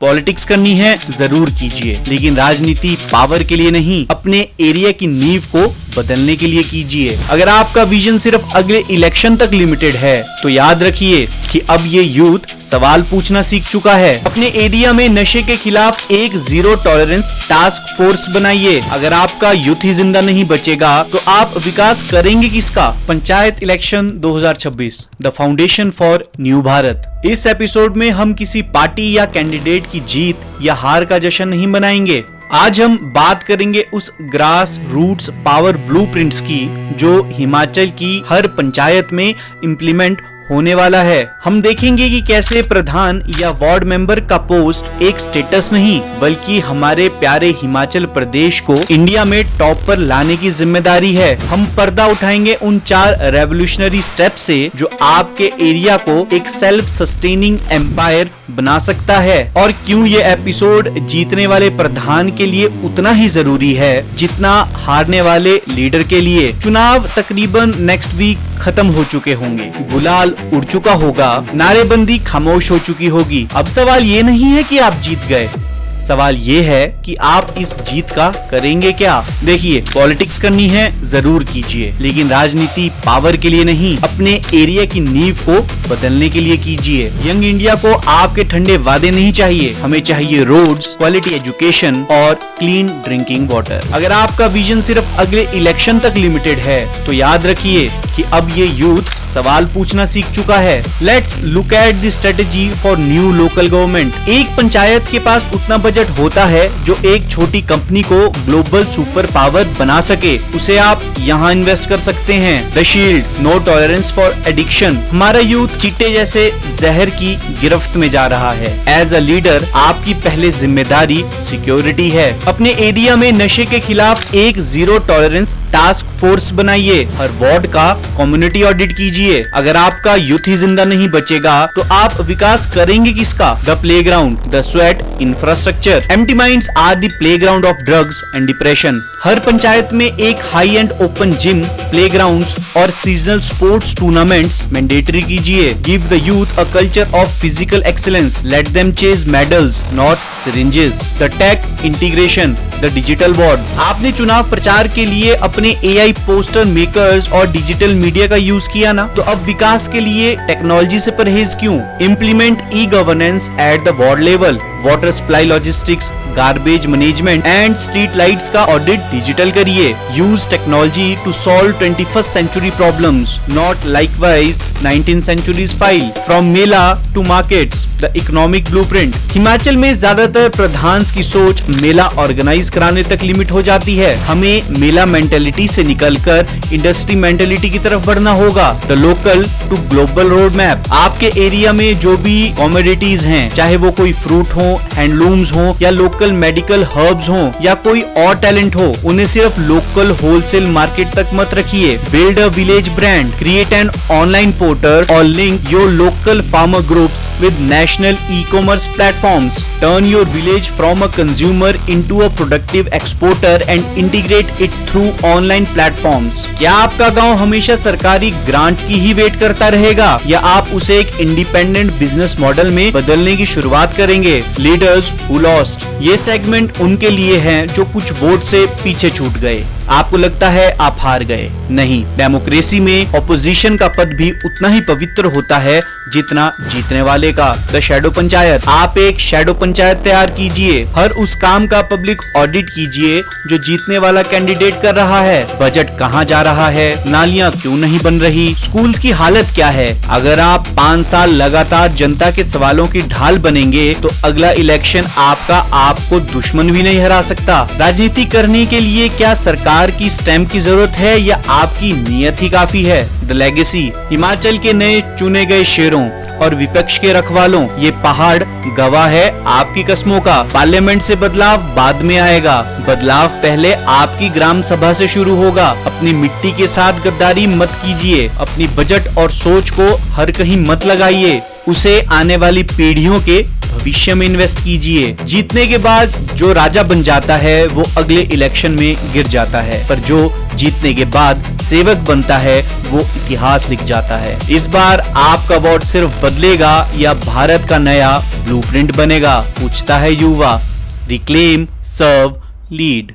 Politics करनी है जरूर कीजिए, लेकिन राजनीति पावर के लिए नहीं, अपने एरिया की नींव को बदलने के लिए कीजिए। अगर आपका विजन सिर्फ अगले इलेक्शन तक लिमिटेड है तो याद रखिए कि अब ये यूथ सवाल पूछना सीख चुका है। अपने एरिया में नशे के खिलाफ एक जीरो टॉलरेंस टास्क फोर्स बनाइए। अगर आपका यूथ ही जिंदा नहीं बचेगा तो आप विकास करेंगे किसका? Panchayat election 2026, the foundation for new Bharat. इस एपिसोड में हम किसी पार्टी या कैंडिडेट की जीत या हार का जश्न नहीं मनाएंगे। आज हम बात करेंगे उस ग्रास रूट्स पावर ब्लूप्रिंट्स की जो हिमाचल की हर पंचायत में इम्प्लीमेंट होने वाला है। हम देखेंगे कि कैसे प्रधान या वार्ड मेंबर का पोस्ट एक स्टेटस नहीं बल्कि हमारे प्यारे हिमाचल प्रदेश को इंडिया में टॉप पर लाने की जिम्मेदारी है। हम पर्दा उठाएंगे उन 4 रेवोल्यूशनरी स्टेप से जो आपके एरिया को एक सेल्फ सस्टेनिंग एम्पायर बना सकता है, और क्यों ये एपिसोड जीतने वाले प्रधान के लिए उतना ही जरूरी है जितना हारने वाले लीडर के लिए। चुनाव तकरीबन नेक्स्ट वीक खत्म हो चुके होंगे, गुलाल उड़ चुका होगा, नारेबंदी खामोश हो चुकी होगी। अब सवाल ये नहीं है कि आप जीत गए, सवाल ये है कि आप इस जीत का करेंगे क्या। देखिए, पॉलिटिक्स करनी है जरूर कीजिए, लेकिन राजनीति पावर के लिए नहीं, अपने एरिया की नींव को बदलने के लिए कीजिए। यंग इंडिया को आपके ठंडे वादे नहीं चाहिए, हमें चाहिए रोड्स, क्वालिटी एजुकेशन और क्लीन ड्रिंकिंग वाटर। अगर आपका विजन सिर्फ अगले इलेक्शन तक लिमिटेड है तो याद रखिए कि अब ये यूथ सवाल पूछना सीख चुका है। Let's look at the strategy for new local government. एक पंचायत के पास उतना बजट होता है जो एक छोटी कंपनी को ग्लोबल सुपर पावर बना सके, उसे आप यहाँ इन्वेस्ट कर सकते हैं। The shield, no tolerance for addiction. हमारा यूथ चीटे जैसे जहर की गिरफ्त में जा रहा है। एज अ लीडर आपकी पहले जिम्मेदारी सिक्योरिटी है। अपने एरिया में नशे के खिलाफ एक जीरो टॉलरेंस टास्क फोर्स बनाइए। हर वार्ड का कम्युनिटी ऑडिट कीजिए। अगर आपका यूथ ही जिंदा नहीं बचेगा तो आप विकास करेंगे किसका? The playground, the sweat infrastructure. Empty minds are the playground of drugs and depression. हर पंचायत में एक high end open gym, playgrounds और सीजनल स्पोर्ट्स टूर्नामेंट्स मैंडेटरी कीजिए। Give the youth a culture of physical excellence. Let them chase medals not syringes. The tech integration, the digital board. आपने चुनाव प्रचार के लिए अपने AI पोस्टर मेकर्स और digital media का यूज किया ना, तो अब विकास के लिए टेक्नोलॉजी से परहेज क्यों? Implement e governance at the ward level. Water supply, logistics, garbage management and street lights का ऑडिट डिजिटल करिए। Use technology to solve 21st century problems, not likewise 19th centuries file. From mela to markets, the economic blueprint. Himachal में ज्यादातर प्रधान की सोच मेला organise कराने तक limit हो जाती है। हमें मेला मेंटेलिटी से निकलकर इंडस्ट्री मेंटेलिटी की तरफ बढ़ना होगा। The local to global road map. आपके एरिया में जो भी कॉमोडिटीज हैं, चाहे वो कोई फ्रूट हो, हैंडलूम्स हो या लोकल मेडिकल हर्ब्स हो या कोई और टैलेंट हो, उन्हें सिर्फ लोकल होलसेल मार्केट तक मत रखिए। Build a village brand. Create an online portal और link your local farmer groups with national e-commerce platforms. Turn your village from a consumer into a productive exporter and integrate it through online platforms. क्या आपका गांव हमेशा सरकारी grant की ही wait करता रहेगा या आप उसे एक इंडिपेंडेंट बिजनेस मॉडल में बदलने की शुरुआत करेंगे? Leaders who lost. ये सेगमेंट उनके लिए है जो कुछ वोट से पीछे छूट गए। आपको लगता है आप हार गए? नहीं, डेमोक्रेसी में ऑपोजिशन का पद भी उतना ही पवित्र होता है जितना जीतने वाले का। The shadow panchayat. आप एक शैडो पंचायत तैयार कीजिए। हर उस काम का पब्लिक ऑडिट कीजिए जो जीतने वाला कैंडिडेट कर रहा है। बजट कहाँ जा रहा है? नालियाँ क्यों नहीं बन रही? स्कूल्स की हालत क्या है? अगर आप 5 साल लगातार जनता के सवालों की ढाल बनेंगे तो अगला इलेक्शन आपको दुश्मन भी नहीं हरा सकता। राजनीति करने के लिए क्या सरकार की स्टैम्प की जरूरत है या आपकी नीयत ही काफी है? The legacy. हिमाचल के नए चुने गए शेरों और विपक्ष के रखवालों, ये पहाड़ गवाह है आपकी कस्मों का। पार्लियामेंट से बदलाव बाद में आएगा, बदलाव पहले आपकी ग्राम सभा से शुरू होगा। अपनी मिट्टी के साथ गद्दारी मत कीजिए। अपनी बजट और सोच को हर कहीं मत लगाइए, उसे आने वाली पीढ़ियों के भविष्य में इन्वेस्ट कीजिए। जीतने के बाद जो राजा बन जाता है वो अगले इलेक्शन में गिर जाता है, पर जो जीतने के बाद सेवक बनता है वो इतिहास लिख जाता है। इस बार आपका वोट सिर्फ बदलेगा या भारत का नया ब्लूप्रिंट बनेगा? पूछता है युवा। रिक्लेम, सर्व, लीड।